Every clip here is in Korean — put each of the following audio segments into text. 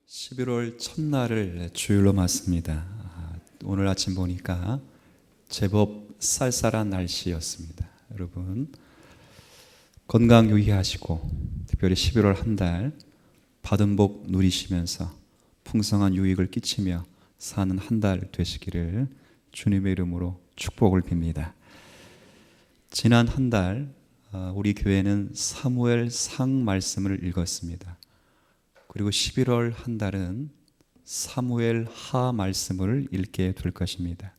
11월 첫날을 주일로 맞습니다. 오늘 아침 보니까 제법 쌀쌀한 날씨였습니다. 여러분 건강 유의하시고 특별히 11월 한 달 받은 복 누리시면서 풍성한 유익을 끼치며 사는 한 달 되시기를 주님의 이름으로 축복을 빕니다. 지난 한 달 우리 교회는 사무엘상 말씀을 읽었습니다. 그리고 11월 한 달은 사무엘하 말씀을 읽게 될 것입니다.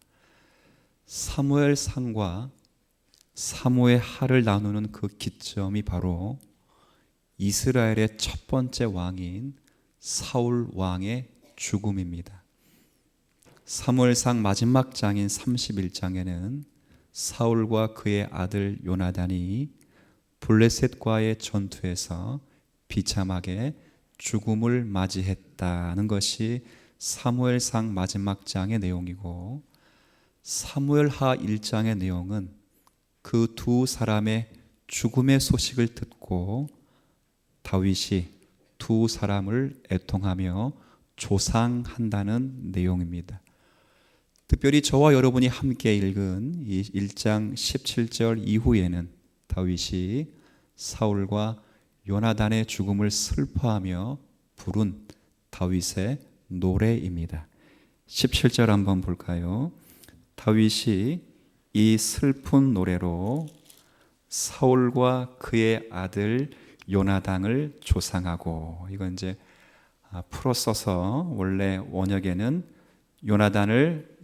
사무엘상과 사무엘하를 나누는 그 기점이 바로 이스라엘의 첫 번째 왕인 사울 왕의 죽음입니다. 사무엘상 마지막 장인 31장에는 사울과 그의 아들 요나단이 블레셋과의 전투에서 비참하게 죽음을 맞이했다는 것이 사무엘상 마지막 장의 내용이고, 사무엘하 1장의 내용은 그 두 사람의 죽음의 소식을 듣고 다윗이 두 사람을 애통하며 조상한다는 내용입니다. 특별히 저와 여러분이 함께 읽은 이 1장 17절 이후에는 다윗이 사울과 요나단의 죽음을 슬퍼하며 부른 다윗의 노래입니다. 17절 한번 볼까요? 다윗이 이 슬픈 노래로 사울과 그의 아들 요나단을 조상하고, 이건 이제 풀어 써서 원래 원역에는 요나단을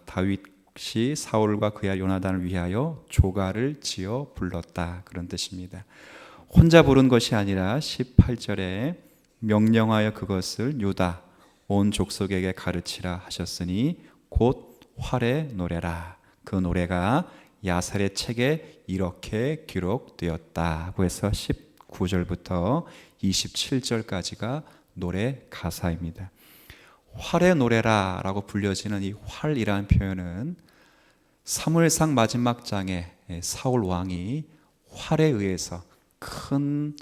다윗이 사울과 그의 요나단을 위하여 조가를 지어 불렀다, 그런 뜻입니다. 혼자 부른 것이 아니라 18절에 명령하여 그것을 유다 온 족속에게 가르치라 하셨으니 곧 활의 노래라. 그 노래가 야살의 책에 이렇게 기록되었다고 해서 19절부터 27절까지가 노래 가사입니다. 활의 노래라라고 불려지는 이 활이라는 표현은 사무엘상 마지막 장에 사울 왕이 활에 의해서 큰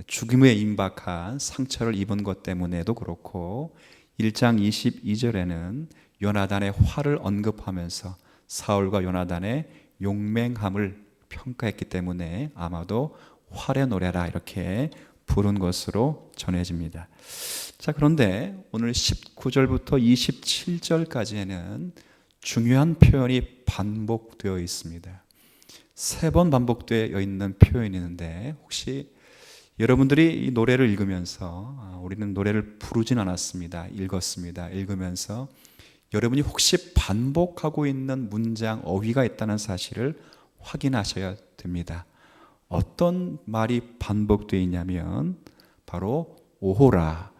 죽임에 임박한 상처를 입은 것 때문에도 그렇고, 1장 22절에는 요나단의 활을 언급하면서 사울과 요나단의 용맹함을 평가했기 때문에 아마도 활의 노래라 이렇게 부른 것으로 전해집니다. 자, 그런데 오늘 19절부터 27절까지에는 중요한 표현이 반복되어 있습니다. 3번 반복되어 있는 표현이 있는데, 혹시 여러분들이 이 노래를 읽으면서, 우리는 노래를 부르진 않았습니다. 읽었습니다. 읽으면서 여러분이 혹시 반복하고 있는 문장, 어휘가 있다는 사실을 확인하셔야 됩니다. 어떤 말이 반복되어 있냐면 바로 오호라,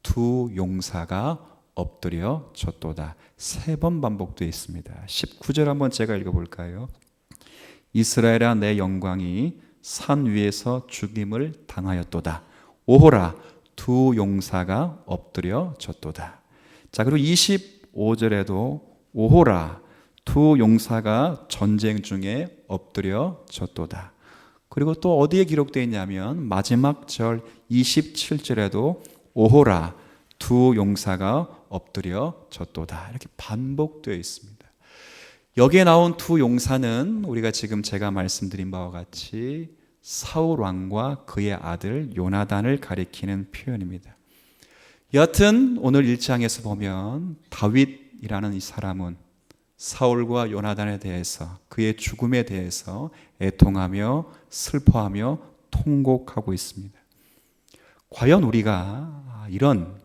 두 용사가 엎드려 졌도다. 3번 반복되어 있습니다. 19절 한번 제가 읽어볼까요? 이스라엘아, 내 영광이 산 위에서 죽임을 당하였도다. 오호라, 두 용사가 엎드려 졌도다. 자, 그리고 25절에도 오호라, 두 용사가 전쟁 중에 엎드려 졌도다. 그리고 또 어디에 기록되어 있냐면 마지막 절 27절에도 오호라, 두 용사가 엎드려 졌도다. 이렇게 반복되어 있습니다. 여기에 나온 두 용사는 우리가 지금 제가 말씀드린 바와 같이 사울 왕과 그의 아들 요나단을 가리키는 표현입니다. 여하튼 오늘 1장에서 보면 다윗이라는 이 사람은 사울과 요나단에 대해서, 그의 죽음에 대해서 애통하며 슬퍼하며 통곡하고 있습니다. 과연 우리가 이런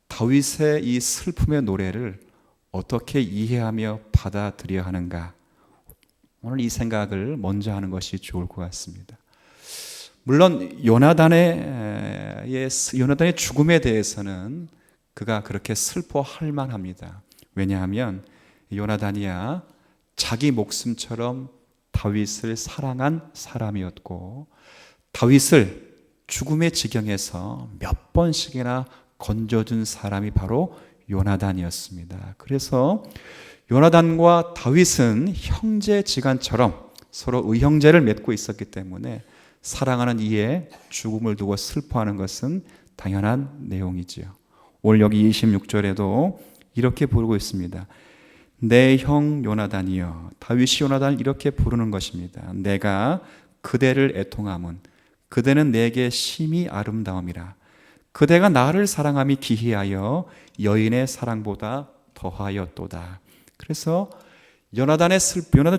다윗의 이 슬픔의 노래를 어떻게 이해하며 받아들여야 하는가? 오늘 이 생각을 먼저 하는 것이 좋을 것 같습니다. 물론 요나단의 죽음에 대해서는 그가 그렇게 슬퍼할 만합니다. 왜냐하면 요나단이야 자기 목숨처럼 다윗을 사랑한 사람이었고, 다윗을 죽음의 지경에서 몇 번씩이나 건져준 사람이 바로 요나단이었습니다. 그래서 요나단과 다윗은 형제지간처럼 서로 의형제를 맺고 있었기 때문에 사랑하는 이의 죽음을 두고 슬퍼하는 것은 당연한 내용이지요. 오늘 여기 26절에도 이렇게 부르고 있습니다. 내 형 요나단이여. 다윗이 요나단을 이렇게 부르는 것입니다. 내가 그대를 애통함은 그대는 내게 심히 아름다움이라. 그대가 나를 사랑함이 기이하여 여인의 사랑보다 더하였도다. 그래서 요나단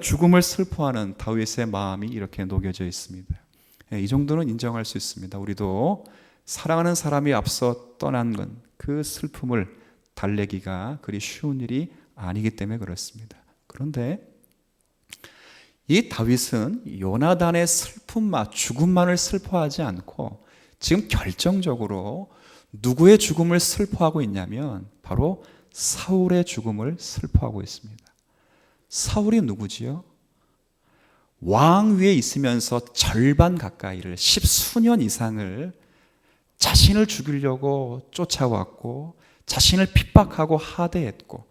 죽음을 슬퍼하는 다윗의 마음이 이렇게 녹여져 있습니다. 이 정도는 인정할 수 있습니다. 우리도 사랑하는 사람이 앞서 떠난 건 그 슬픔을 달래기가 그리 쉬운 일이 아니기 때문에 그렇습니다. 그런데 이 다윗은 요나단의 죽음만을 슬퍼하지 않고 지금 결정적으로 누구의 죽음을 슬퍼하고 있냐면 바로 사울의 죽음을 슬퍼하고 있습니다. 사울이 누구지요? 왕 위에 있으면서 절반 가까이를 10수년 이상을 자신을 죽이려고 쫓아왔고 자신을 핍박하고 하대했고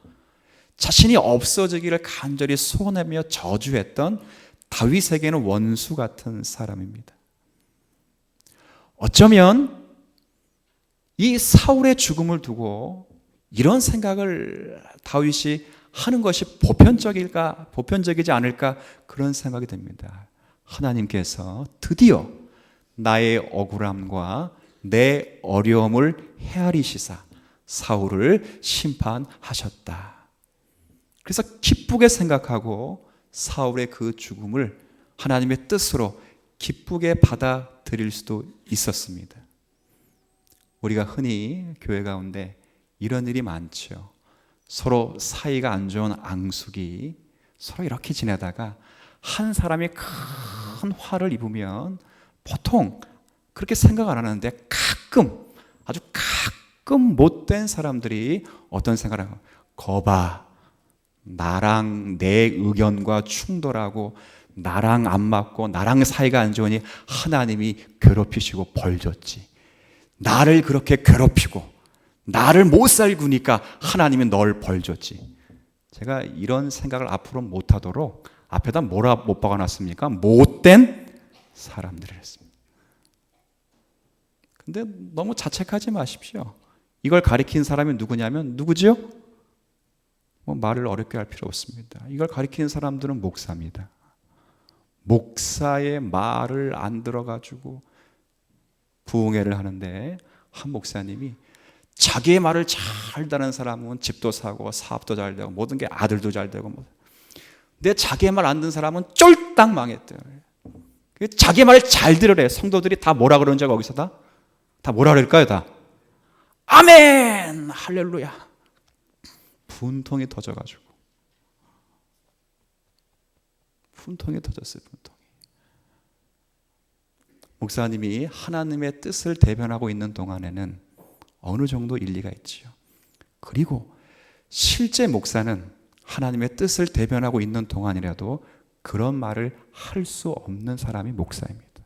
자신이 없어지기를 간절히 소원하며 저주했던 다윗에게는 원수 같은 사람입니다. 어쩌면 이 사울의 죽음을 두고 이런 생각을 다윗이 하는 것이 보편적이지 않을까 그런 생각이 듭니다. 하나님께서 드디어 나의 억울함과 내 어려움을 헤아리시사 사울을 심판하셨다. 그래서 기쁘게 생각하고 사울의 그 죽음을 하나님의 뜻으로 기쁘게 받아들일 수도 있었습니다. 우리가 흔히 교회 가운데 이런 일이 많죠. 서로 사이가 안 좋은 앙숙이 서로 이렇게 지내다가 한 사람이 큰 화를 입으면 보통 그렇게 생각 안 하는데 아주 가끔 못된 사람들이 어떤 생각을 하고 거봐 나랑 내 의견과 충돌하고 나랑 안 맞고 나랑 사이가 안 좋으니 하나님이 괴롭히시고 벌 줬지. 나를 그렇게 괴롭히고 나를 못 살구니까 하나님이 널 벌 줬지. 제가 이런 생각을 앞으로 못하도록 앞에다 뭐라 못 박아놨습니까? 못된 사람들을 했습니다. 근데 너무 자책하지 마십시오. 이걸 가리킨 사람이 누구냐면 누구죠? 말을 어렵게 할 필요 없습니다. 이걸 가리키는 사람들은 목사입니다. 목사의 말을 안 들어가지고 부흥회를 하는데 한 목사님이 자기의 말을 잘 듣는 사람은 집도 사고 사업도 잘 되고 모든 게 아들도 잘 되고 근데 자기의 말 안 듣는 사람은 쫄딱 망했대요. 자기의 말을 잘 들으래. 성도들이 다 뭐라 그러는지 거기서 다 뭐라 그럴까요? 다 아멘 할렐루야. 분통이 터져가지고 분통이 터졌어요. 목사님이 하나님의 뜻을 대변하고 있는 동안에는 어느 정도 일리가 있지요. 그리고 실제 목사는 하나님의 뜻을 대변하고 있는 동안이라도 그런 말을 할 수 없는 사람이 목사입니다.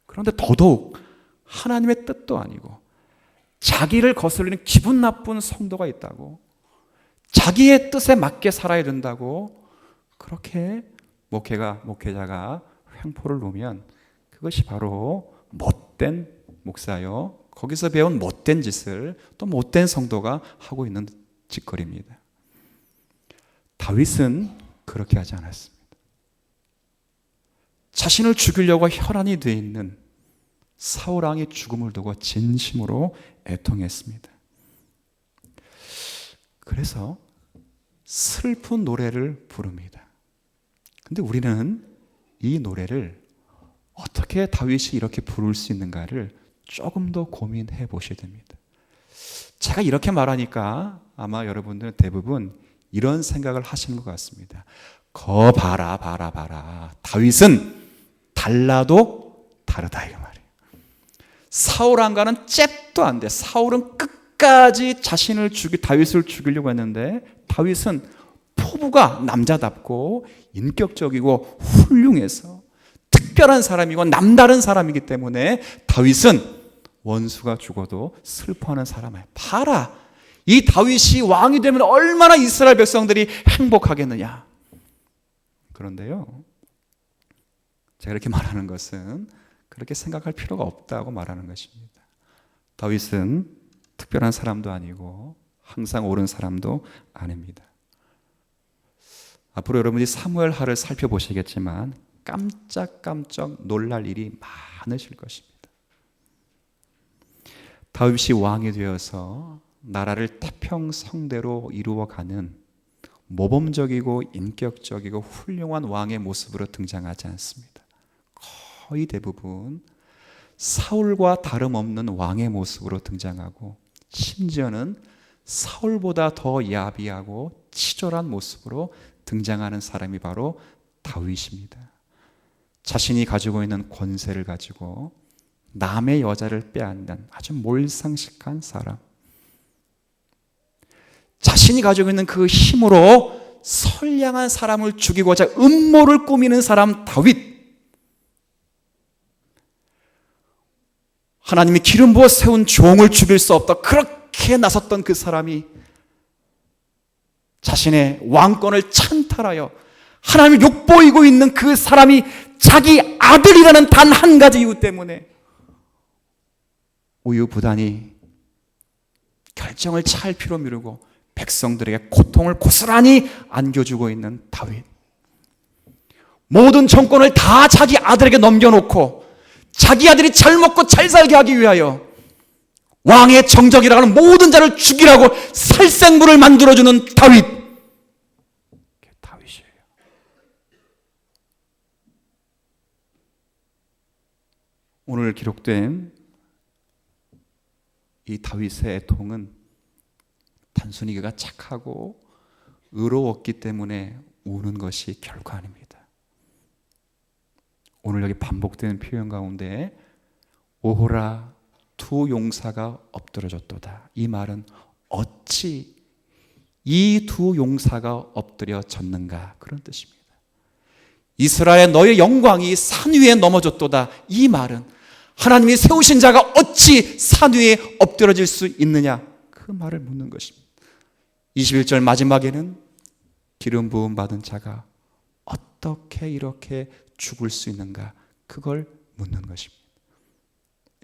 그런데 더더욱 하나님의 뜻도 아니고 자기를 거슬리는 기분 나쁜 성도가 있다고 자기의 뜻에 맞게 살아야 된다고 그렇게 목회자가 횡포를 놓으면 그것이 바로 못된 목사요. 거기서 배운 못된 짓을 또 못된 성도가 하고 있는 짓거리입니다. 다윗은 그렇게 하지 않았습니다. 자신을 죽이려고 혈안이 되어 있는 사울 왕의 죽음을 두고 진심으로 애통했습니다. 그래서 슬픈 노래를 부릅니다. 근데 우리는 이 노래를 어떻게 다윗이 이렇게 부를 수 있는가를 조금 더 고민해 보셔야 됩니다. 제가 이렇게 말하니까 아마 여러분들은 대부분 이런 생각을 하시는 것 같습니다. 봐라. 다윗은 달라도 다르다 이 말이에요. 사울 왕과는 잽도 안 돼. 사울은 끝까지 다윗을 죽이려고 했는데 다윗은 포부가 남자답고 인격적이고 훌륭해서 특별한 사람이고 남다른 사람이기 때문에 다윗은 원수가 죽어도 슬퍼하는 사람이에요. 봐라, 이 다윗이 왕이 되면 얼마나 이스라엘 백성들이 행복하겠느냐. 그런데요, 제가 이렇게 말하는 것은 그렇게 생각할 필요가 없다고 말하는 것입니다. 다윗은 특별한 사람도 아니고 항상 옳은 사람도 아닙니다. 앞으로 여러분이 사무엘하를 살펴보시겠지만 깜짝깜짝 놀랄 일이 많으실 것입니다. 다윗이 왕이 되어서 나라를 태평성대로 이루어가는 모범적이고 인격적이고 훌륭한 왕의 모습으로 등장하지 않습니다. 거의 대부분 사울과 다름없는 왕의 모습으로 등장하고, 심지어는 사울보다 더 야비하고 치졸한 모습으로 등장하는 사람이 바로 다윗입니다. 자신이 가지고 있는 권세를 가지고 남의 여자를 빼앗는 아주 몰상식한 사람, 자신이 가지고 있는 그 힘으로 선량한 사람을 죽이고자 음모를 꾸미는 사람 다윗. 하나님이 기름 부어 세운 종을 죽일 수 없다, 그렇게 나섰던 그 사람이 자신의 왕권을 찬탈하여 하나님을 욕보이고 있는 그 사람이 자기 아들이라는 단 한 가지 이유 때문에 우유부단히 결정을 차일피로 미루고 백성들에게 고통을 고스란히 안겨주고 있는 다윗. 모든 정권을 다 자기 아들에게 넘겨놓고 자기 아들이 잘 먹고 잘 살게 하기 위하여 왕의 정적이라 하는 모든 자를 죽이라고 살생부를 만들어주는 다윗. 다윗이에요. 오늘 기록된 이 다윗의 애통은 단순히 그가 착하고 의로웠기 때문에 우는 것이 결코 아닙니다. 오늘 여기 반복되는 표현 가운데 오호라 두 용사가 엎드러졌도다, 이 말은 어찌 이 두 용사가 엎드려졌는가, 그런 뜻입니다. 이스라엘 너의 영광이 산 위에 넘어졌도다, 이 말은 하나님이 세우신 자가 어찌 산 위에 엎드러질 수 있느냐, 그 말을 묻는 것입니다. 21절 마지막에는 기름 부음 받은 자가 어떻게 이렇게 죽을 수 있는가, 그걸 묻는 것입니다.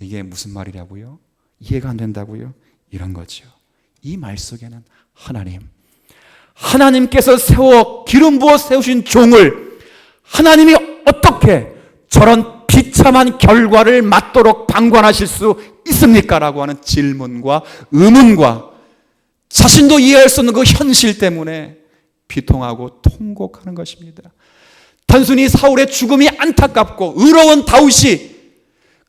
이게 무슨 말이라고요? 이해가 안 된다고요? 이런 거죠. 이 말 속에는 하나님께서 세워 기름 부어 세우신 종을 하나님이 어떻게 저런 비참한 결과를 맞도록 방관하실 수 있습니까? 라고 하는 질문과 의문과 자신도 이해할 수 없는 그 현실 때문에 비통하고 통곡하는 것입니다. 단순히 사울의 죽음이 안타깝고 의로운 다윗이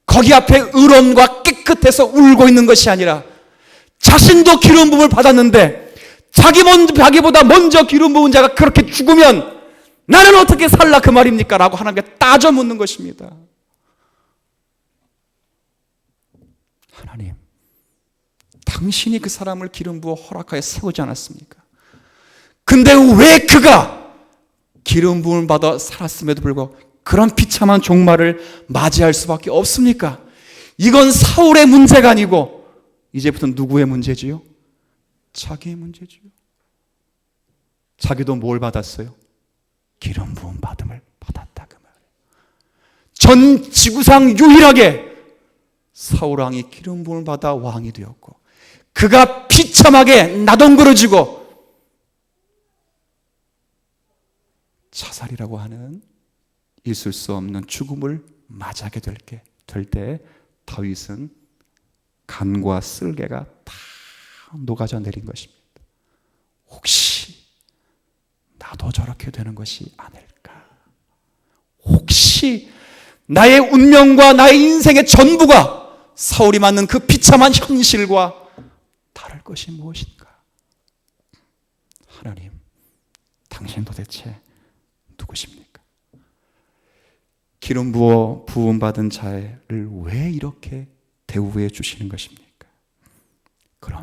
거기 앞에 의로움과 깨끗해서 울고 있는 것이 아니라 자신도 기름 부음을 받았는데 자기보다 먼저 기름 부은 자가 그렇게 죽으면 나는 어떻게 살라 그 말입니까? 라고 하나님께 따져 묻는 것입니다. 하나님, 당신이 그 사람을 기름 부어 허락하여 세우지 않았습니까? 근데 왜 그가 기름 부음을 받아 살았음에도 불구하고 그런 비참한 종말을 맞이할 수밖에 없습니까? 이건 사울의 문제가 아니고 이제부터 누구의 문제지요? 자기의 문제지요. 자기도 뭘 받았어요? 기름 부음 받음을 받았다, 그 말이에요. 전 지구상 유일하게 사울 왕이 기름 부음을 받아 왕이 되었고, 그가 비참하게 나동그러지고 자살이라고 하는 있을 수 없는 죽음을 맞이하게 될 때 다윗은 간과 쓸개가 다 녹아져 내린 것입니다. 혹시 나도 저렇게 되는 것이 아닐까? 혹시 나의 운명과 나의 인생의 전부가 사울이 맞는 그 비참한 현실과 다를 것이 무엇인가? 하나님, 당신 도대체 누구십니까? 기름 부어 부음 받은 자를 왜 이렇게 대우해 주시는 것입니까? 그럼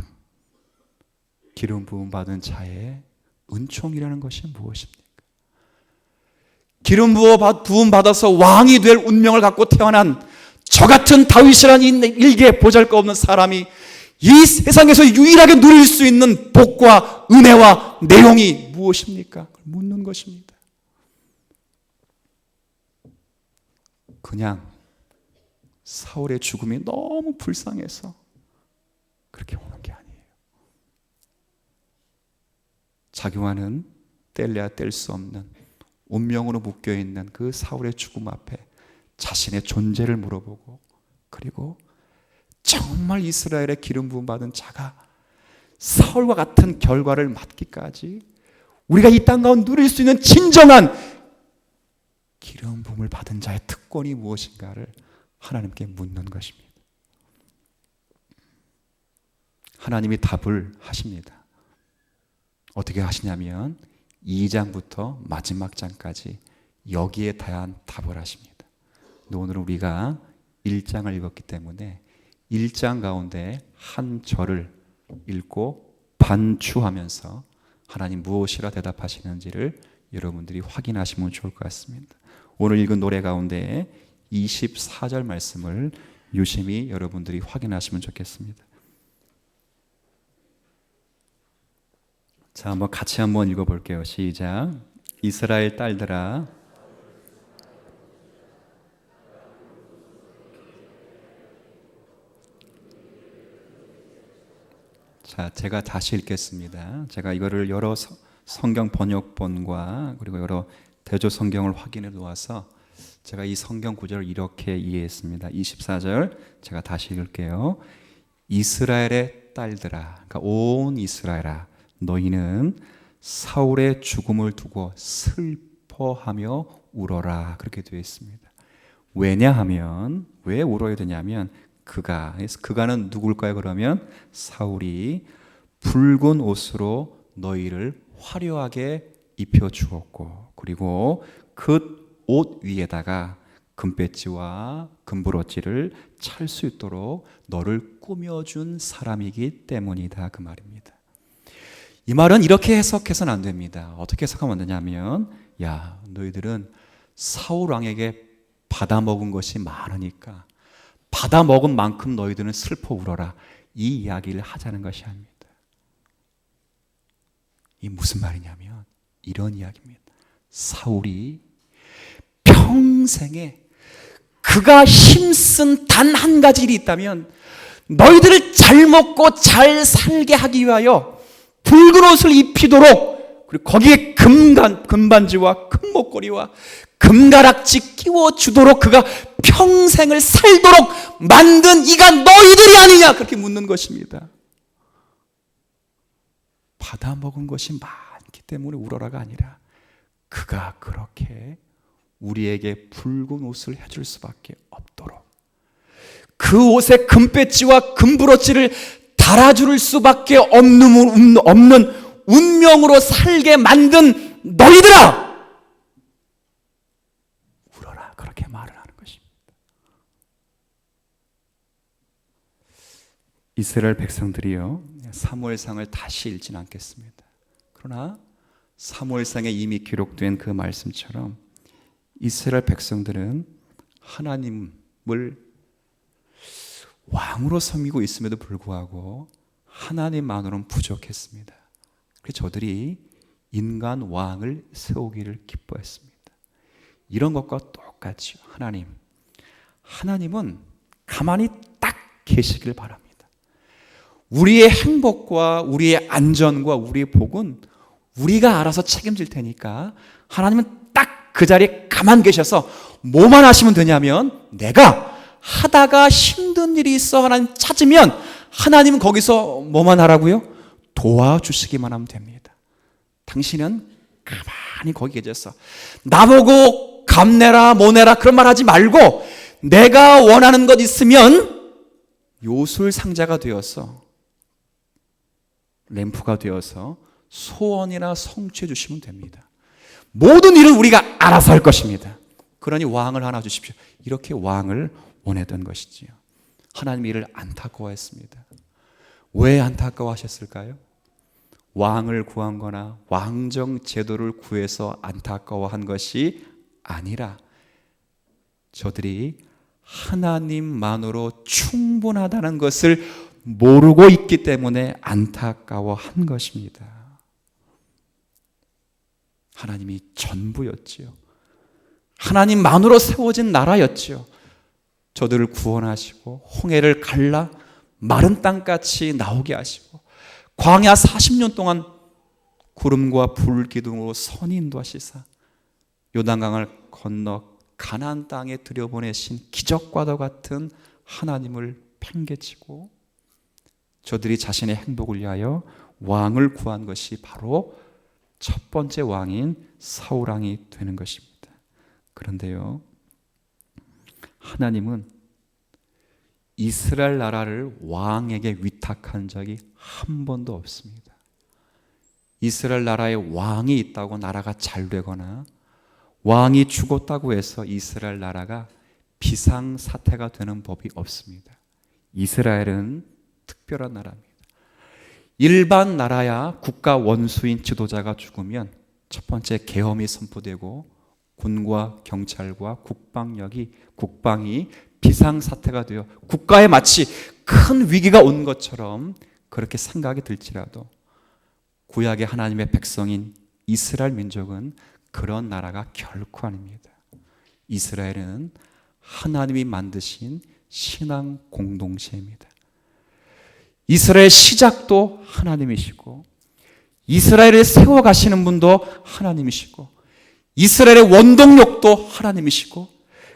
기름 부음 받은 자의 은총이라는 것이 무엇입니까? 기름 부어 부음 받아서 왕이 될 운명을 갖고 태어난 저 같은 다윗이라는 일개 보잘것없는 사람이 이 세상에서 유일하게 누릴 수 있는 복과 은혜와 내용이 무엇입니까? 묻는 것입니다. 그냥 사울의 죽음이 너무 불쌍해서 그렇게 오는 게 아니에요. 자기와는 뗄래야 뗄 수 없는 운명으로 묶여있는 그 사울의 죽음 앞에 자신의 존재를 물어보고, 그리고 정말 이스라엘의 기름 부음 받은 자가 사울과 같은 결과를 맞기까지 우리가 이 땅 가운데 누릴 수 있는 진정한 기름 부음을 받은 자의 특권이 무엇인가를 하나님께 묻는 것입니다. 하나님이 답을 하십니다. 어떻게 하시냐면 2장부터 마지막 장까지 여기에 대한 답을 하십니다. 근데 오늘은 우리가 1장을 읽었기 때문에 1장 가운데 한 절을 읽고 반추하면서 하나님 무엇이라 대답하시는지를 여러분들이 확인하시면 좋을 것 같습니다. 오늘 읽은 노래 가운데 24절 말씀을 유심히 여러분들이 확인하시면 좋겠습니다. 자, 한번 같이 한번 읽어볼게요. 시작. 이스라엘 딸들아, 자, 제가 다시 읽겠습니다. 제가 이거를 여러 성경 번역본과 그리고 여러 대조 성경을 확인해 놓아서 제가 이 성경 구절을 이렇게 이해했습니다. 24절 제가 다시 읽을게요. 이스라엘의 딸들아, 그러니까 온 이스라엘아, 너희는 사울의 죽음을 두고 슬퍼하며 울어라. 그렇게 되어 있습니다. 왜냐하면, 왜 울어야 되냐면 그가는 누굴까요? 그러면 사울이 붉은 옷으로 너희를 화려하게 입혀 주었고, 그리고 그 옷 위에다가 금배지와 금브로치를 찰 수 있도록 너를 꾸며준 사람이기 때문이다, 그 말입니다. 이 말은 이렇게 해석해서는 안 됩니다. 어떻게 해석하면 되냐면, 야, 너희들은 사울 왕에게 받아먹은 것이 많으니까 받아먹은 만큼 너희들은 슬퍼 울어라, 이 이야기를 하자는 것이 아닙니다. 이 무슨 말이냐면 이런 이야기입니다. 사울이 평생에 그가 힘쓴 단 한 가지 일이 있다면 너희들을 잘 먹고 잘 살게 하기 위하여 붉은 옷을 입히도록, 그리고 거기에 금반지와 금목걸이와 금가락지 끼워주도록 그가 평생을 살도록 만든 이가 너희들이 아니냐, 그렇게 묻는 것입니다. 받아먹은 것이 많기 때문에 울어라가 아니라 그가 그렇게 우리에게 붉은 옷을 해줄 수밖에 없도록, 그 옷에 금배지와 금브로치를 달아줄 수밖에 없는 운명으로 살게 만든 너희들아, 울어라, 그렇게 말을 하는 것입니다. 이스라엘 백성들이요, 사무엘상을 다시 읽지는 않겠습니다. 그러나 사무엘상에 이미 기록된 그 말씀처럼 이스라엘 백성들은 하나님을 왕으로 섬기고 있음에도 불구하고 하나님만으로는 부족했습니다. 그래서 저들이 인간 왕을 세우기를 기뻐했습니다. 이런 것과 똑같이 하나님은 가만히 딱 계시길 바랍니다. 우리의 행복과 우리의 안전과 우리의 복은 우리가 알아서 책임질 테니까 하나님은 딱 그 자리에 가만 계셔서 뭐만 하시면 되냐면, 내가 하다가 힘든 일이 있어 하나님 찾으면 하나님은 거기서 뭐만 하라고요? 도와주시기만 하면 됩니다. 당신은 가만히 거기 계셔서 나보고 감내라 뭐내라 그런 말 하지 말고 내가 원하는 것 있으면 요술 상자가 되어서, 램프가 되어서 소원이나 성취해 주시면 됩니다. 모든 일은 우리가 알아서 할 것입니다. 그러니 왕을 하나 주십시오. 이렇게 왕을 원했던 것이지요. 하나님 이를 안타까워했습니다. 왜 안타까워하셨을까요? 왕을 구한 거나 왕정 제도를 구해서 안타까워한 것이 아니라 저들이 하나님만으로 충분하다는 것을 모르고 있기 때문에 안타까워한 것입니다. 하나님이 전부였지요. 하나님만으로 세워진 나라였지요. 저들을 구원하시고 홍해를 갈라 마른 땅같이 나오게 하시고 광야 40년 동안 구름과 불 기둥으로 선히 인도하시사 요단강을 건너 가나안 땅에 들여보내신 기적과도 같은 하나님을 팽개치고 저들이 자신의 행복을 위하여 왕을 구한 것이 바로 첫 번째 왕인 사울왕이 되는 것입니다. 그런데요, 하나님은 이스라엘 나라를 왕에게 위탁한 적이 한 번도 없습니다. 이스라엘 나라에 왕이 있다고 나라가 잘 되거나 왕이 죽었다고 해서 이스라엘 나라가 비상사태가 되는 법이 없습니다. 이스라엘은 특별한 나라입니다. 일반 나라야 국가 원수인 지도자가 죽으면 첫 번째 계엄이 선포되고 군과 경찰과 국방이 비상사태가 되어 국가에 마치 큰 위기가 온 것처럼 그렇게 생각이 들지라도 구약의 하나님의 백성인 이스라엘 민족은 그런 나라가 결코 아닙니다. 이스라엘은 하나님이 만드신 신앙 공동체입니다. 이스라엘의 시작도 하나님이시고 이스라엘을 세워가시는 분도 하나님이시고 이스라엘의 원동력도 하나님이시고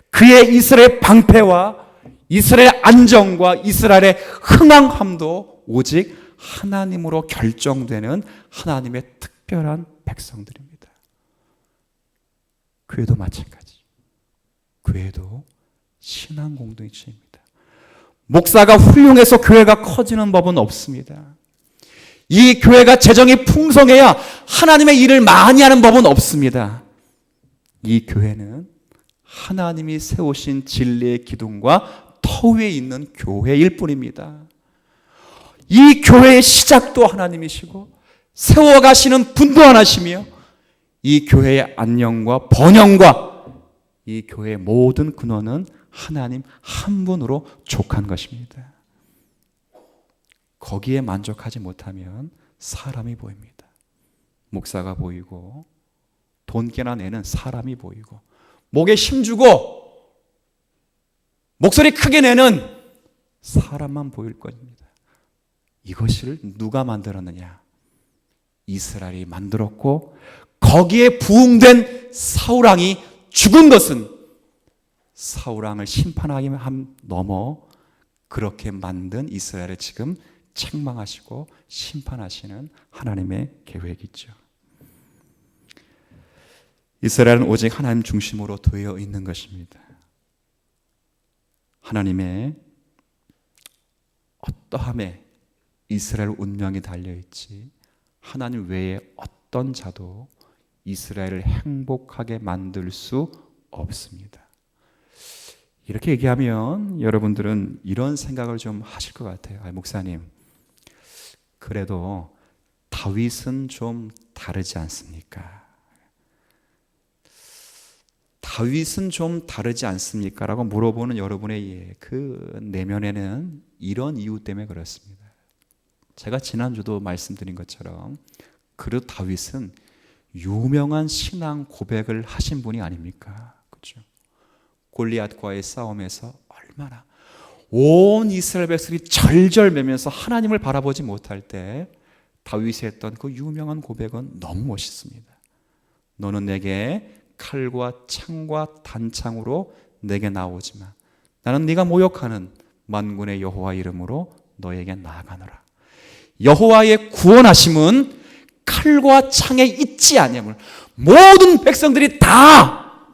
그의 이스라엘 방패와 이스라엘 안정과 이스라엘의 흥왕함도 오직 하나님으로 결정되는 하나님의 특별한 백성들입니다. 교회도 마찬가지. 교회도 신앙 공동체입니다. 목사가 훌륭해서 교회가 커지는 법은 없습니다. 이 교회가 재정이 풍성해야 하나님의 일을 많이 하는 법은 없습니다. 이 교회는 하나님이 세우신 진리의 기둥과 터 위에 있는 교회일 뿐입니다. 이 교회의 시작도 하나님이시고 세워가시는 분도 하나시며 이 교회의 안녕과 번영과 이 교회의 모든 근원은 하나님 한 분으로 족한 것입니다. 거기에 만족하지 못하면 사람이 보입니다. 목사가 보이고 돈깨나 내는 사람이 보이고 목에 힘주고 목소리 크게 내는 사람만 보일 것입니다. 이것을 누가 만들었느냐? 이스라엘이 만들었고 거기에 부응된 사울왕이 죽은 것은 사울왕을 심판하기 넘어 그렇게 만든 이스라엘을 지금 책망하시고 심판하시는 하나님의 계획이죠. 이스라엘은 오직 하나님 중심으로 되어 있는 것입니다. 하나님의 어떠함에 이스라엘 운명이 달려있지 하나님 외에 어떤 자도 이스라엘을 행복하게 만들 수 없습니다. 이렇게 얘기하면 여러분들은 이런 생각을 좀 하실 것 같아요. 목사님, 그래도 다윗은 좀 다르지 않습니까? 다윗은 좀 다르지 않습니까? 라고 물어보는 여러분의 그 내면에는 이런 이유 때문에 그렇습니다. 제가 지난주도 말씀드린 것처럼 그래도 다윗은 유명한 신앙 고백을 하신 분이 아닙니까? 그렇죠? 골리앗과의 싸움에서 얼마나 온 이스라엘 백성이 절절매면서 하나님을 바라보지 못할 때 다윗이 했던 그 유명한 고백은 너무 멋있습니다. 너는 내게 칼과 창과 단창으로 내게 나오지만 나는 네가 모욕하는 만군의 여호와 이름으로 너에게 나아가노라. 여호와의 구원하심은 칼과 창에 있지 아니함을 모든 백성들이 다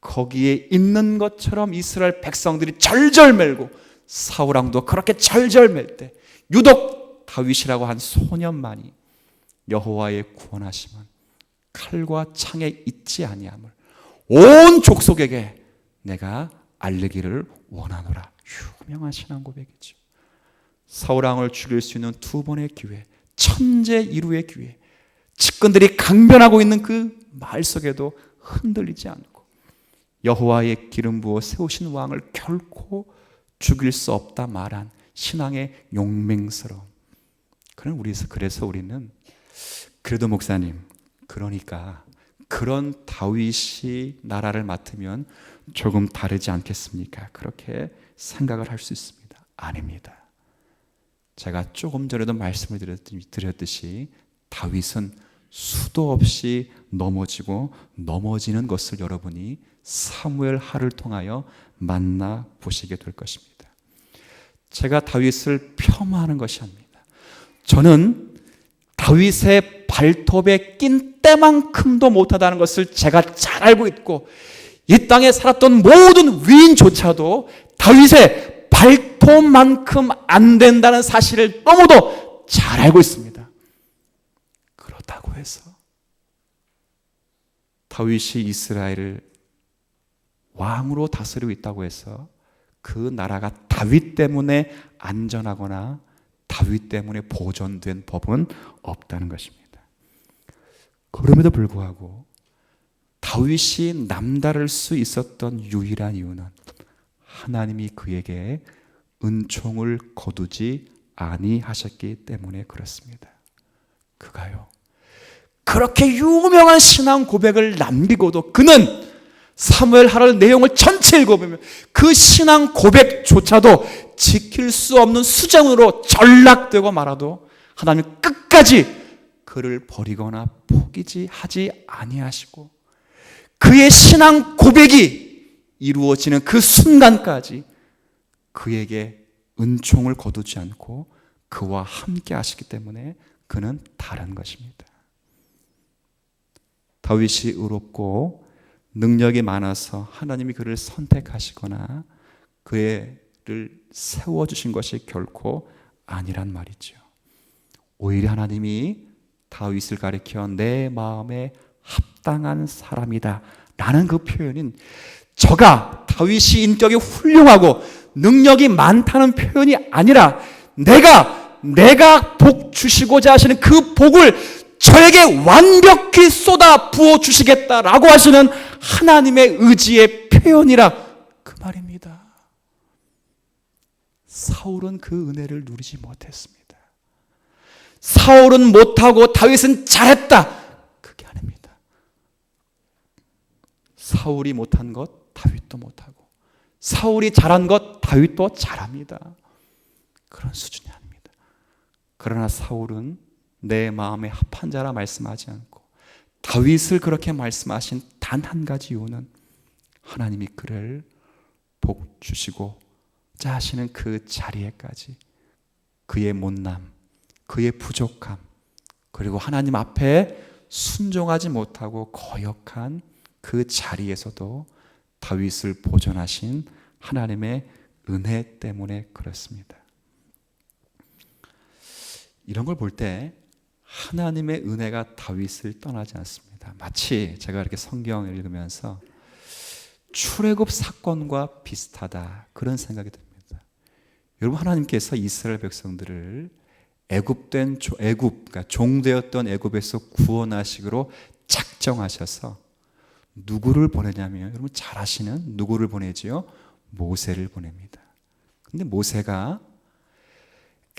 거기에 있는 것처럼 이스라엘 백성들이 절절매고 사울왕도 그렇게 절절맬 때 유독 다윗이라고 한 소년만이 여호와의 구원하심은 칼과 창에 있지 아니함을 온 족속에게 내가 알리기를 원하노라. 유명한 신앙 고백이죠. 사울왕을 죽일 수 있는 두 번의 기회, 천재 이루의 기회, 측근들이 강변하고 있는 그 마을 속에도 흔들리지 않고 여호와의 기름 부어 세우신 왕을 결코 죽일 수 없다 말한 신앙의 용맹스러움. 그래서 우리는 그래도 목사님, 그러니까 그런 다윗이 나라를 맡으면 조금 다르지 않겠습니까? 그렇게 생각을 할 수 있습니다. 아닙니다. 제가 조금 전에도 말씀을 드렸듯이 다윗은 수도 없이 넘어지고 넘어지는 것을 여러분이 사무엘 하를 통하여 만나 보시게 될 것입니다. 제가 다윗을 폄하하는 것이 아닙니다. 저는 다윗의 발톱에 낀 때만큼도 못하다는 것을 제가 잘 알고 있고, 이 땅에 살았던 모든 위인조차도 다윗의 발톱만큼 안 된다는 사실을 너무도 잘 알고 있습니다. 그렇다고 해서 다윗이 이스라엘을 왕으로 다스리고 있다고 해서 그 나라가 다윗 때문에 안전하거나 다윗 때문에 보존된 법은 없다는 것입니다. 그럼에도 불구하고 다윗이 남다를 수 있었던 유일한 이유는 하나님이 그에게 은총을 거두지 아니하셨기 때문에 그렇습니다. 그가요, 그렇게 유명한 신앙 고백을 남기고도 그는 사무엘 하를 내용을 전체 읽어보면 그 신앙 고백조차도 지킬 수 없는 수정으로 전락되고 말아도 하나님은 끝까지 그를 버리거나 포기지 하지 아니하시고, 그의 신앙 고백이 이루어지는 그 순간까지 그에게 은총을 거두지 않고 그와 함께 하시기 때문에 그는 다른 것입니다. 다윗이 의롭고 능력이 많아서 하나님이 그를 선택하시거나 그를 세워주신 것이 결코 아니란 말이죠. 오히려 하나님이 다윗을 가리켜 내 마음에 합당한 사람이다 라는 그 표현인, 저가 다윗이 인격이 훌륭하고 능력이 많다는 표현이 아니라 내가 복 주시고자 하시는 그 복을 저에게 완벽히 쏟아 부어 주시겠다라고 하시는 하나님의 의지의 표현이라 그 말입니다. 사울은 그 은혜를 누리지 못했습니다. 사울은 못하고 다윗은 잘했다, 그게 아닙니다. 사울이 못한 것 다윗도 못하고, 사울이 잘한 것 다윗도 잘합니다. 그런 수준이 아닙니다. 그러나 사울은 내 마음에 합한 자라 말씀하지 않고 다윗을 그렇게 말씀하신 단 한 가지 이유는 하나님이 그를 복 주시고자 하시는 그 자리에까지 그의 못남, 그의 부족함, 그리고 하나님 앞에 순종하지 못하고 거역한 그 자리에서도 다윗을 보존하신 하나님의 은혜 때문에 그렇습니다. 이런 걸 볼 때 하나님의 은혜가 다윗을 떠나지 않습니다. 마치 제가 이렇게 성경을 읽으면서 출애굽 사건과 비슷하다, 그런 생각이 듭니다. 여러분, 하나님께서 이스라엘 백성들을 그러니까 종되었던 애굽에서 구원하시기로 작정하셔서 누구를 보내냐면, 여러분 잘 아시는 누구를 보내지요? 모세를 보냅니다. 근데 모세가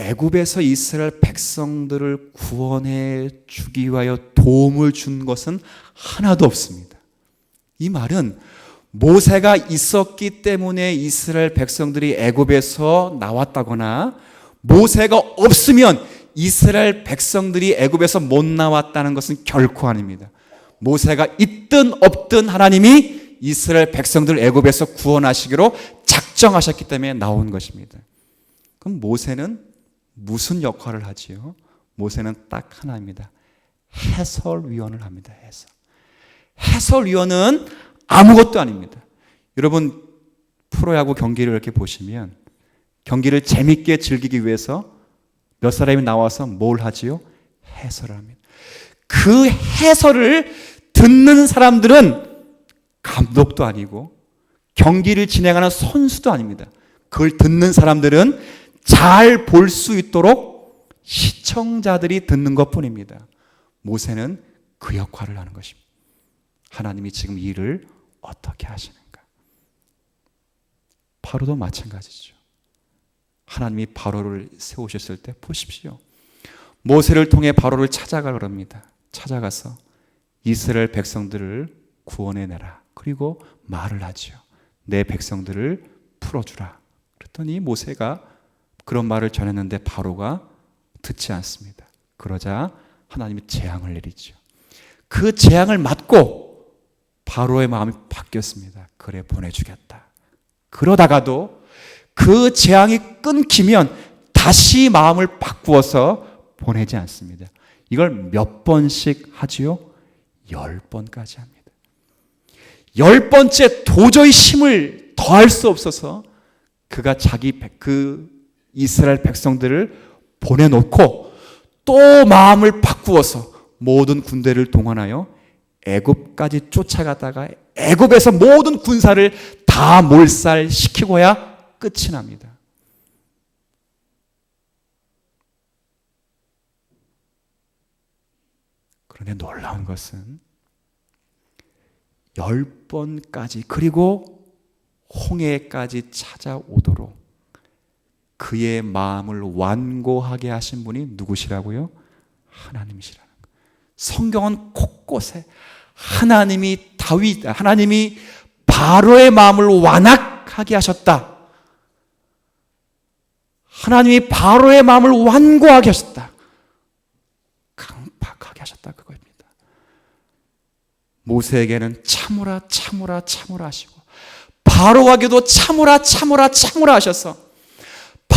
애굽에서 이스라엘 백성들을 구원해 주기 위하여 도움을 준 것은 하나도 없습니다. 이 말은 모세가 있었기 때문에 이스라엘 백성들이 애굽에서 나왔다거나, 모세가 없으면 이스라엘 백성들이 애굽에서 못 나왔다는 것은 결코 아닙니다. 모세가 있든 없든 하나님이 이스라엘 백성들을 애굽에서 구원하시기로 작정하셨기 때문에 나온 것입니다. 그럼 모세는 무슨 역할을 하지요? 모세는 딱 하나입니다. 해설위원을 합니다. 해설위원은 아무것도 아닙니다. 여러분, 프로야구 경기를 이렇게 보시면 경기를 재밌게 즐기기 위해서 몇 사람이 나와서 뭘 하지요? 해설을 합니다. 그 해설을 듣는 사람들은 감독도 아니고 경기를 진행하는 선수도 아닙니다. 그걸 듣는 사람들은 잘 볼 수 있도록 시청자들이 듣는 것뿐입니다. 모세는 그 역할을 하는 것입니다. 하나님이 지금 이 일을 어떻게 하시는가? 바로도 마찬가지죠. 하나님이 바로를 세우셨을 때 보십시오. 모세를 통해 바로를 찾아가려 합니다. 찾아가서 이스라엘 백성들을 구원해내라. 그리고 말을 하지요. 내 백성들을 풀어주라. 그랬더니 모세가 그런 말을 전했는데 바로가 듣지 않습니다. 그러자 하나님이 재앙을 내리죠. 그 재앙을 맞고 바로의 마음이 바뀌었습니다. 그래, 보내주겠다. 그러다가도 그 재앙이 끊기면 다시 마음을 바꾸어서 보내지 않습니다. 이걸 몇 번씩 하지요? 10번까지 합니다. 10번째 도저히 힘을 더할 수 없어서 그가 그 이스라엘 백성들을 보내놓고 또 마음을 바꾸어서 모든 군대를 동원하여 애굽까지 쫓아가다가 애굽에서 모든 군사를 다 몰살시키고야 끝이 납니다. 그런데 놀라운 것은 10번까지 그리고 홍해까지 찾아오도록 그의 마음을 완고하게 하신 분이 누구시라고요? 하나님이시라는 거예요. 성경은 곳곳에 하나님이 바로의 마음을 완악하게 하셨다. 하나님이 바로의 마음을 완고하게 하셨다. 강팍하게 하셨다 그겁니다. 모세에게는 참으라 하시고 바로에게도 참으라 하셔서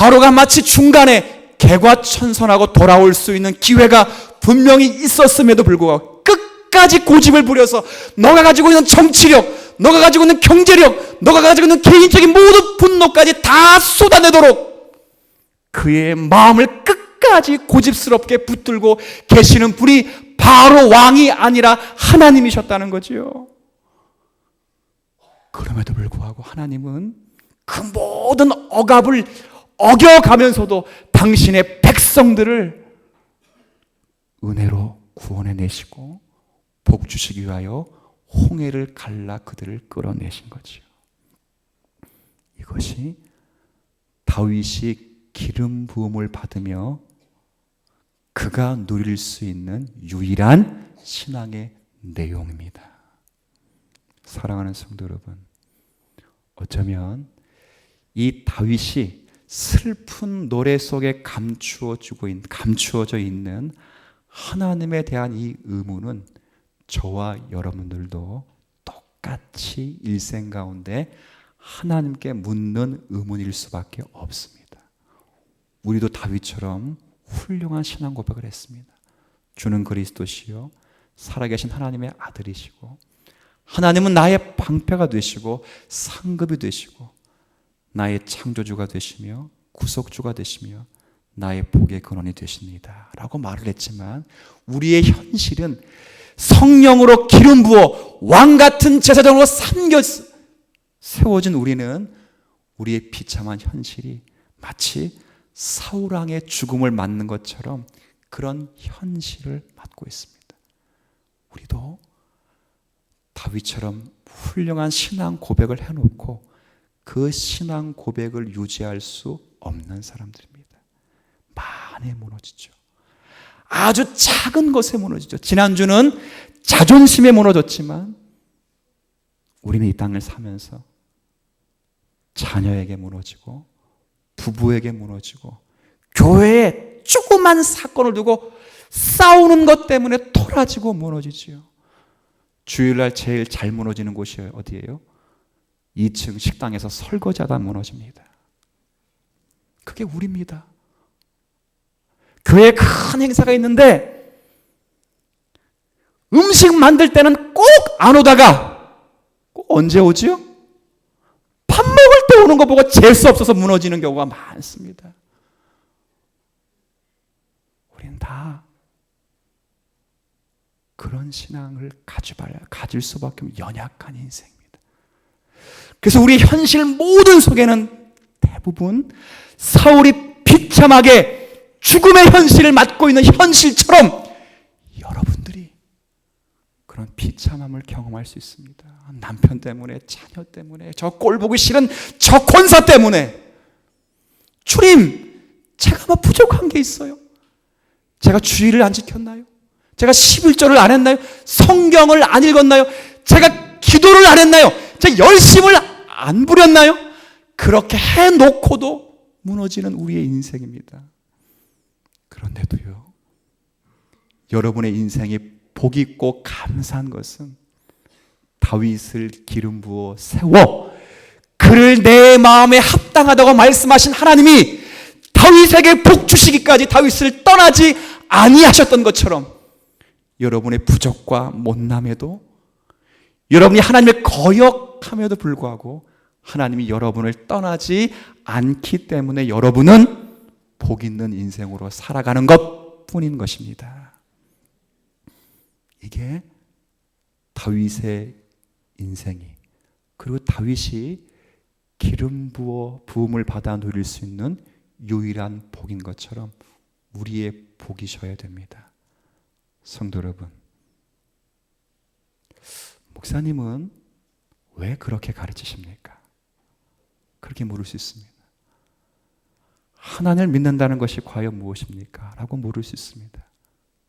바로가 마치 중간에 개과천선하고 돌아올 수 있는 기회가 분명히 있었음에도 불구하고 끝까지 고집을 부려서 너가 가지고 있는 정치력, 너가 가지고 있는 경제력, 너가 가지고 있는 개인적인 모든 분노까지 다 쏟아내도록 그의 마음을 끝까지 고집스럽게 붙들고 계시는 분이 바로 왕이 아니라 하나님이셨다는 거지요. 그럼에도 불구하고 하나님은 그 모든 억압을 어겨가면서도 당신의 백성들을 은혜로 구원해내시고 복 주시기 위하여 홍해를 갈라 그들을 끌어내신 거지요. 이것이 다윗이 기름 부음을 받으며 그가 누릴 수 있는 유일한 신앙의 내용입니다. 사랑하는 성도 여러분, 어쩌면 이 다윗이 슬픈 노래 속에 감추어져 있는 하나님에 대한 이 의문은 저와 여러분들도 똑같이 일생 가운데 하나님께 묻는 의문일 수밖에 없습니다. 우리도 다윗처럼 훌륭한 신앙 고백을 했습니다. 주는 그리스도시요 살아계신 하나님의 아들이시고 하나님은 나의 방패가 되시고 상급이 되시고 나의 창조주가 되시며 구속주가 되시며 나의 복의 근원이 되십니다 라고 말을 했지만 우리의 현실은 성령으로 기름 부어 왕같은 제사장으로 세워진 우리는 우리의 비참한 현실이 마치 사울왕의 죽음을 맞는 것처럼 그런 현실을 맞고 있습니다. 우리도 다윗처럼 훌륭한 신앙 고백을 해놓고 그 신앙 고백을 유지할 수 없는 사람들입니다. 많이 무너지죠. 아주 작은 것에 무너지죠. 지난주는 자존심에 무너졌지만 우리는 이 땅을 사면서 자녀에게 무너지고 부부에게 무너지고 교회에 조그만 사건을 두고 싸우는 것 때문에 토라지고 무너지지요. 주일날 제일 잘 무너지는 곳이 어디예요? 2층 식당에서 설거지하다 무너집니다. 그게 우리입니다. 교회에 큰 행사가 있는데 음식 만들 때는 꼭 안 오다가 꼭 언제 오지요? 밥 먹을 때 오는 거 보고 재수 없어서 무너지는 경우가 많습니다. 우리는 다 그런 신앙을 가질 수밖에 없는 연약한 인생입니다. 그래서 우리 현실 모든 속에는 대부분 사울이 비참하게 죽음의 현실을 맞고 있는 현실처럼 여러분들이 그런 비참함을 경험할 수 있습니다. 남편 때문에, 자녀 때문에, 저 꼴 보기 싫은 저 권사 때문에. 주님, 제가 뭐 부족한 게 있어요? 제가 주의를 안 지켰나요? 제가 11조를 안 했나요? 성경을 안 읽었나요? 제가 기도를 안 했나요? 제가 열심을 안 부렸나요? 그렇게 해놓고도 무너지는 우리의 인생입니다. 그런데도요, 여러분의 인생이 복 있고 감사한 것은 다윗을 기름 부어 세워 그를 내 마음에 합당하다고 말씀하신 하나님이 다윗에게 복 주시기까지 다윗을 떠나지 아니하셨던 것처럼 여러분의 부족과 못남에도, 여러분이 하나님을 거역함에도 불구하고 하나님이 여러분을 떠나지 않기 때문에 여러분은 복 있는 인생으로 살아가는 것뿐인 것입니다. 이게 다윗의 인생이, 그리고 다윗이 기름 부어 부음을 받아 누릴 수 있는 유일한 복인 것처럼 우리의 복이셔야 됩니다. 성도 여러분, 목사님은 왜 그렇게 가르치십니까? 그렇게 물을 수 있습니다. 하나님을 믿는다는 것이 과연 무엇입니까? 라고 물을 수 있습니다.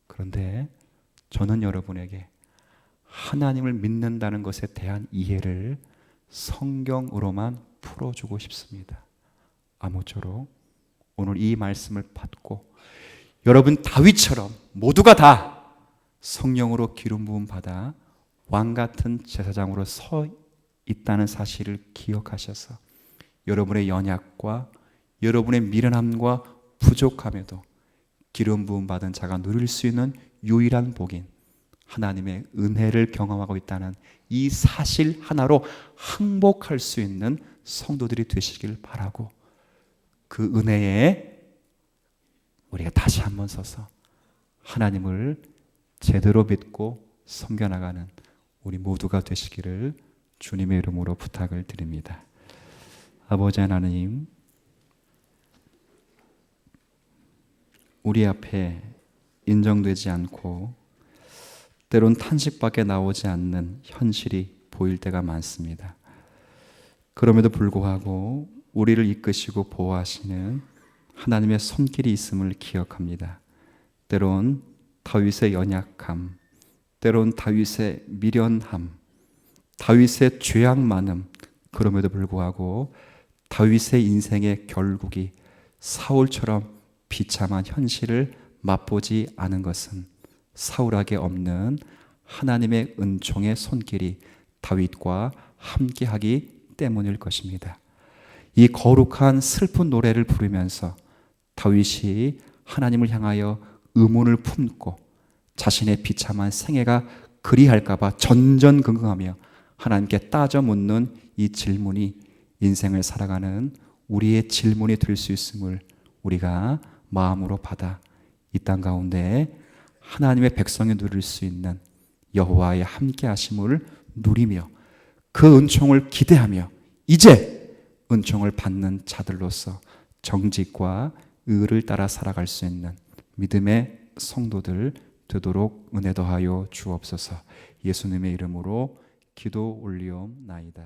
그런데 저는 여러분에게 하나님을 믿는다는 것에 대한 이해를 성경으로만 풀어주고 싶습니다. 아무쪼록 오늘 이 말씀을 받고 여러분 다윗처럼 모두가 다 성령으로 기름 부음 받아 왕 같은 제사장으로 서 있다는 사실을 기억하셔서 여러분의 연약과 여러분의 미련함과 부족함에도 기름 부음 받은 자가 누릴 수 있는 유일한 복인 하나님의 은혜를 경험하고 있다는 이 사실 하나로 항복할 수 있는 성도들이 되시길 바라고, 그 은혜에 우리가 다시 한번 서서 하나님을 제대로 믿고 섬겨나가는 우리 모두가 되시기를 주님의 이름으로 부탁을 드립니다. 아버지 하나님, 우리 앞에 인정되지 않고 때론 탄식밖에 나오지 않는 현실이 보일 때가 많습니다. 그럼에도 불구하고 우리를 이끄시고 보호하시는 하나님의 손길이 있음을 기억합니다. 때론 다윗의 연약함, 때론 다윗의 미련함, 다윗의 죄악 많음, 그럼에도 불구하고 다윗의 인생의 결국이 사울처럼 비참한 현실을 맛보지 않은 것은 사울에게 없는 하나님의 은총의 손길이 다윗과 함께하기 때문일 것입니다. 이 거룩한 슬픈 노래를 부르면서 다윗이 하나님을 향하여 의문을 품고 자신의 비참한 생애가 그리할까 봐 전전긍긍하며 하나님께 따져 묻는 이 질문이 인생을 살아가는 우리의 질문이 될 수 있음을 우리가 마음으로 받아 이 땅 가운데 하나님의 백성이 누릴 수 있는 여호와의 함께 하심을 누리며 그 은총을 기대하며 이제 은총을 받는 자들로서 정직과 의를 따라 살아갈 수 있는 믿음의 성도들 되도록 은혜 더하여 주옵소서. 예수님의 이름으로 기도 올리옵나이다.